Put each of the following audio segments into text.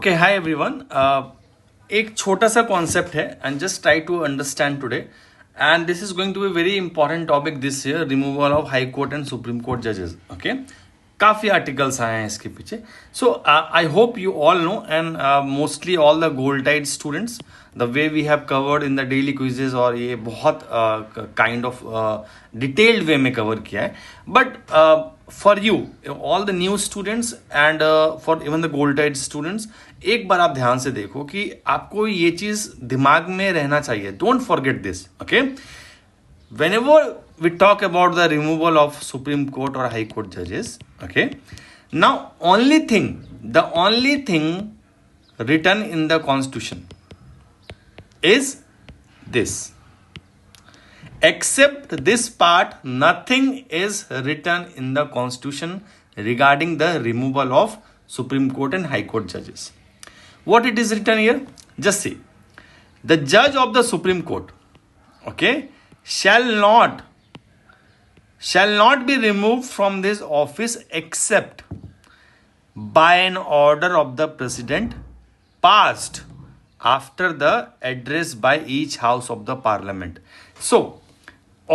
Okay, hi everyone. एक छोटा सा कॉन्सेप्ट है and just try to understand today and this is going to be very important topic this year, removal of high court and supreme court जजेस. Okay, काफ़ी articles आए हैं इसके पीछे. So I hope you all know and mostly all the gold tide students the way we have covered in the daily quizzes, और ये बहुत kind of detailed वे में कवर किया है. But for you all the new students and for even the gold tide students, एक बार आप ध्यान से देखो कि आपको ये चीज दिमाग में रहना चाहिए. Don't forget this. Okay, whenever we talk about the removal of Supreme Court or High Court judges, okay, now the only thing written in the Constitution is this. Except this part, nothing is written in the Constitution regarding the removal of Supreme Court and High Court judges. What it is written here? Just see. The judge of the Supreme Court, okay, shall not be removed from this office except by an order of the president passed after the address by each house of the parliament. So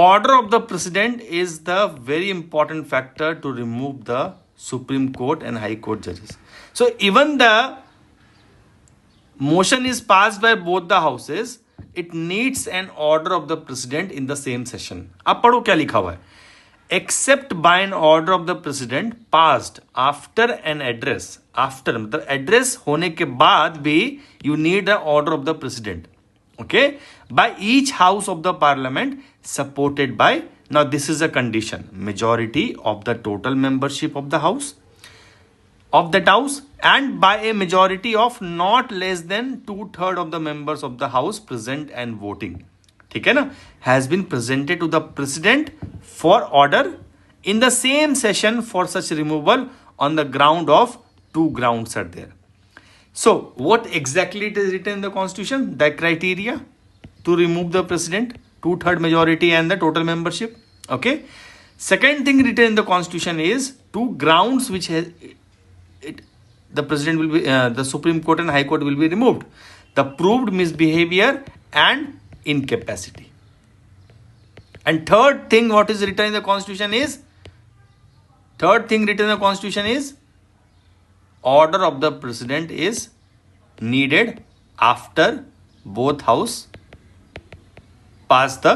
order of the president is the very important factor to remove the Supreme Court and High Court judges. So even the motion is passed by both the houses, it needs an order of the president in the same session. अब पढ़ो क्या लिखा हुआ है. Except by an order of the president passed after an address. After मतलब address होने के बाद भी you need an order of the president. Okay, by each house of the parliament supported by, now this is a condition, majority of the total membership of the house, and by a majority of not less than 2/3 of the members of the house present and voting. ठीक है ना, has been presented to the president for order in the same session for such removal on the ground of two grounds are there. So what exactly it is written in the Constitution? The criteria to remove the president, 2/3 majority and the total membership. Okay. Second thing written in the Constitution is two grounds which the president will be, the Supreme Court and High Court will be removed: the proved misbehavior and incapacity. And third thing what is written in the Constitution is order of the president is needed after both house pass the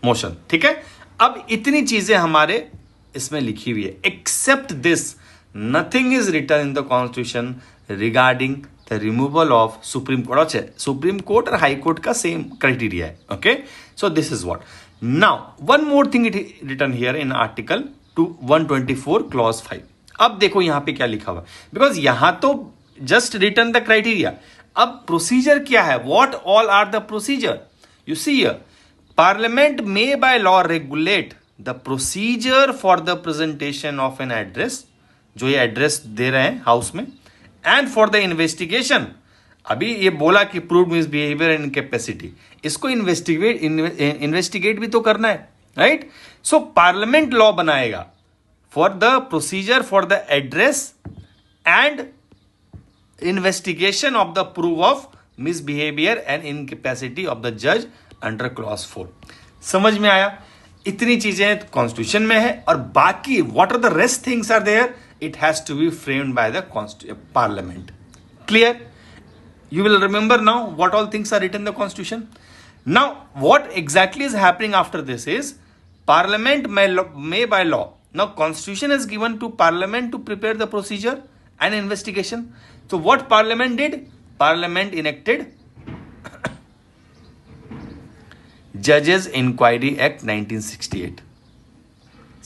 motion. ठीक है, अब इतनी चीजें हमारे इसमें लिखी हुई है. Except this nothing is written in the constitution regarding the removal of supreme court. अच्छा, सुप्रीम कोर्ट और हाई कोर्ट का सेम क्राइटेरिया है. Okay, so this is what. Now one more thing it written here in article 124 clause 5. अब देखो यहां पे क्या लिखा हुआ, बिकॉज यहां तो जस्ट रिटन द क्राइटेरिया. अब प्रोसीजर क्या है, what all are the procedure. You see here, parliament may by law regulate the procedure for the presentation of an address, जो ये एड्रेस दे रहे हैं हाउस में, एंड फॉर द इन्वेस्टिगेशन. अभी ये बोला कि प्रूव्ड मिसबिहेवियर एंड इनकैपेसिटी, इसको इन्वेस्टिगेट भी तो करना है, राइट. सो पार्लियामेंट लॉ बनाएगा for the procedure for the address and investigation of the proof of misbehavior and incapacity of the judge under clause 4. समझ में आया? इतनी चीजें कॉन्स्टिट्यूशन में है, और बाकी what are the rest things are there, it has to be framed by the parliament. Clear? You will remember now what all things are written in the constitution. Now what exactly is happening after this is parliament may by law. Now constitution is given to parliament to prepare the procedure and investigation. So what parliament did? Parliament enacted Judges Inquiry Act 1968.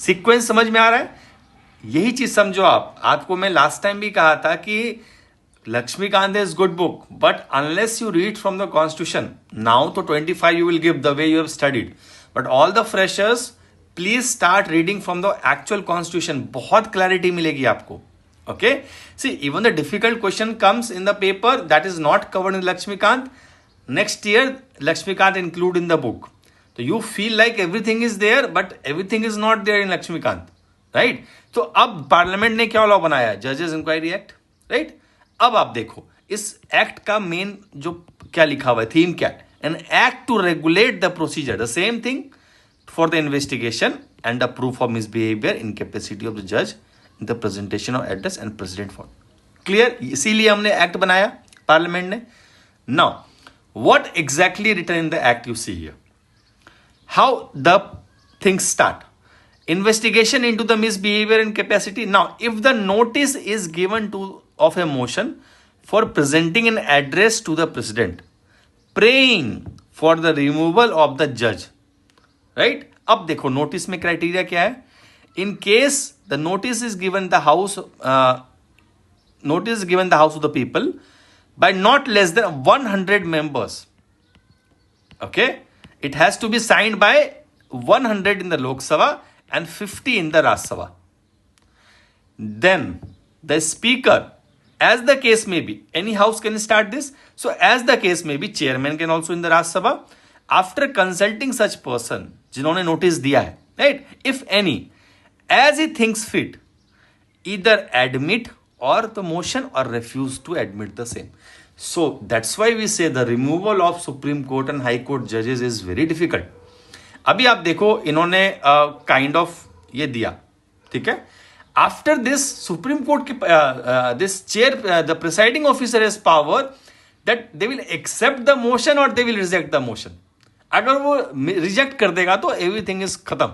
Sequence समझ में आ रहा है? यही चीज समझो आप. आपको मैं लास्ट टाइम भी कहा था कि Laxmikanth is good book, but unless you read from the constitution, now तो 25 you will give the way you have studied, but all the freshers please start reading from the actual constitution. बहुत clarity मिलेगी आपको. Okay, see even the difficult question comes in the paper that is not covered in Laxmikanth. Next year Laxmikanth include in the book, तो you feel like everything is there, but everything is not there in Laxmikanth, right. तो अब parliament ने क्या law बनाया? जजेस inquiry act, right. अब आप देखो इस एक्ट का मेन जो क्या लिखा हुआ है, थीम क्या है, an act to regulate the procedure, the same thing for the investigation and the proof of misbehaviour in capacity of the जज in the presentation of address and president for. Clear, इसीलिए हमने act बनाया parliament ने। Now what exactly written in the act you see here, how the things start, investigation into the misbehavior and capacity. Now if the notice is given to of a motion for presenting an address to the president praying for the removal of the judge, right? अब देखो notice में criteria क्या है, in case the notice is given the house of the people by not less than 100 members, okay, it has to be signed by 100 in the Lok Sabha and 50 in the Rajya Sabha. Then the speaker, as the case may be, any house can start this. So as the case may be, chairman can also in the Rajya Sabha, after consulting such person जिन्होंने notice दिया है, right? If any, as he thinks fit, either admit or the motion or refuse to admit the same. So that's why we say the removal of Supreme Court and High Court judges is very difficult. अभी आप देखो इन्होंने kind of ये दिया, ठीक है, after this Supreme Court की this chair the presiding officer has power that they will accept the motion और they will reject the motion. अगर वो रिजेक्ट कर देगा तो एवरीथिंग इज खत्म,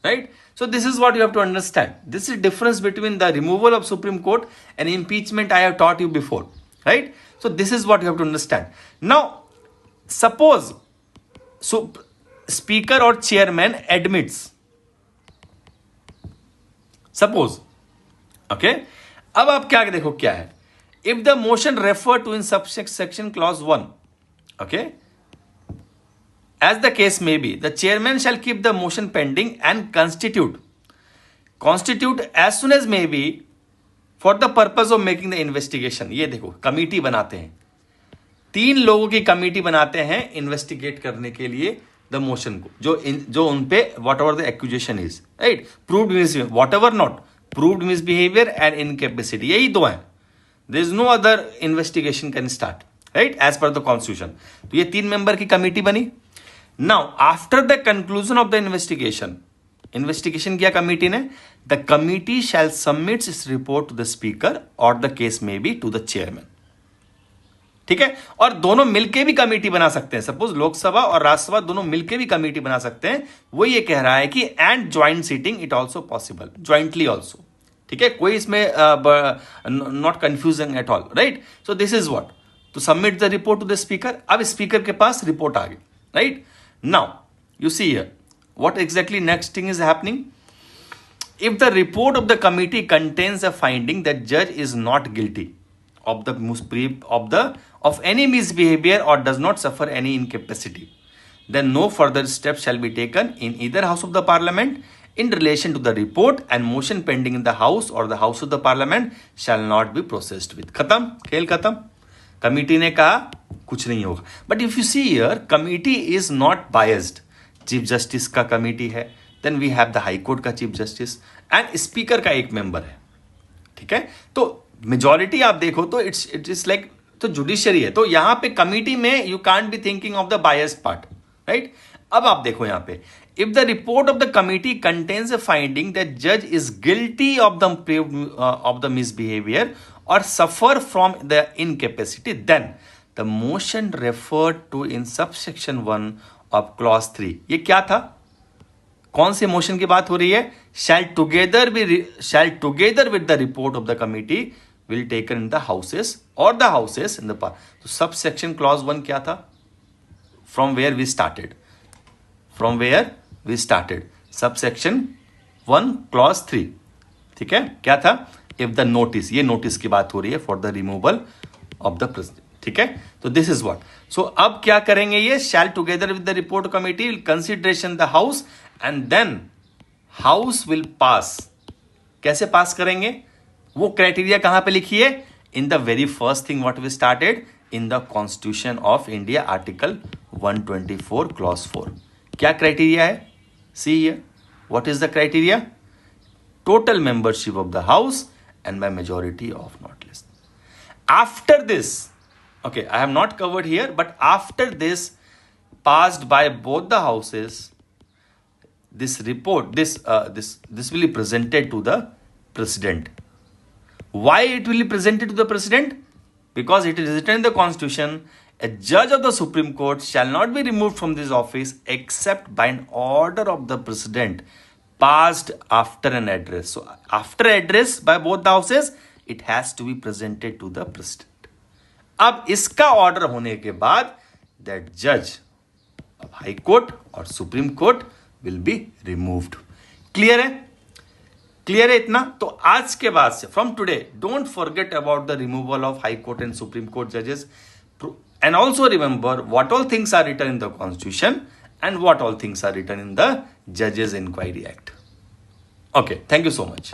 right? So this is what you have to understand, this is difference between the removal of supreme Court and impeachment I have taught you before, right? So this is what you have to understand. Now suppose speaker or chairman admits, suppose, okay, अब आप क्या देखो क्या है, if the motion referred to in subsection clause 1, okay, as the case may be, the chairman shall keep the motion pending and constitute as soon as may be for the purpose of making the investigation. ये देखो committee बनाते हैं, 3 लोगों की committee बनाते हैं investigate करने के लिए द मोशन को, जो उन पे whatever the accusation is, right, proved misbehaviour, whatever not, proved misbehaviour and incapacity, यही दो हैं, there is no other investigation can start, right, as per the constitution. तो ये 3 मेंबर की कमिटी बनी। Now after the conclusion of the investigation किया committee ने, the committee shall submit its report to the speaker or the case may be to the chairman, ठीक है, और दोनों मिलके भी कमेटी बना सकते हैं, सपोज लोकसभा और राज्यसभा दोनों मिलके भी कमेटी बना सकते हैं। वो ये कह रहा है कि and joint sitting it also possible, jointly also, ठीक है, कोई इसमें not confusing at all, right? So this is what to submit the report to the speaker. अब स्पीकर के पास रिपोर्ट आ गई, right? Now you see here what exactly next thing is happening, if the report of the committee contains a finding that जज is not guilty of any misbehavior or does not suffer any incapacity, then no further steps shall be taken in either house of the parliament in relation to the report, and motion pending in the house or the house of the parliament shall not be processed with. खत्म, खेल खत्म। Committee ने कहा कुछ नहीं होगा। But if you see here, committee is not biased. Chief justice का committee है, then we have the high court का चीफ जस्टिस एंड स्पीकर का एक मेंबर है, ठीक है। तो मेजॉरिटी आप देखो तो इट इज लाइक, तो जुडिशरी है, तो यहां पे कमिटी में you can't be thinking of the biased part, right? अब आप देखो यहां पे, if the report of the committee contains a finding that जज is guilty of the misbehaviour और suffer from the incapacity, then the motion referred to in subsection 1 of clause 3, ये क्या था, कौन से मोशन की बात हो रही है, shall together with the report of the committee will taken in the houses or the houses in the part. So subsection clause 1 क्या था, from where we started, subsection 1 clause 3, ठीक है, क्या था, if the notice, ये notice की बात हो रही है for the removal of the president, ठीक है। तो this is what, so अब क्या करेंगे, ये shall together with the report committee will consideration the house and then house will pass, कैसे पास करेंगे, वो क्राइटेरिया कहां पे लिखी है, in the very first thing what we started in the constitution of India article 124 clause 4। क्या criteria है, see here what is the criteria, total membership of the house and by majority of not less. after this, okay, I have not covered here, but after this passed by both the houses, this report, this will be presented to the president. Why it will be presented to the president? Because it is written in the constitution, a judge of the Supreme Court shall not be removed from this office except by an order of the president passed after an address. So after address by both the houses, it has to be presented to the president. अब इसका order होने के बाद that जज of High Court और Supreme Court will be removed. Clear है? Clear है इतना? तो आज के बाद से from today don't forget about the removal of high court and supreme court जजेस, and also remember what all things are written in the constitution and what all things are written in the Judges Inquiry Act. Okay, thank you so much.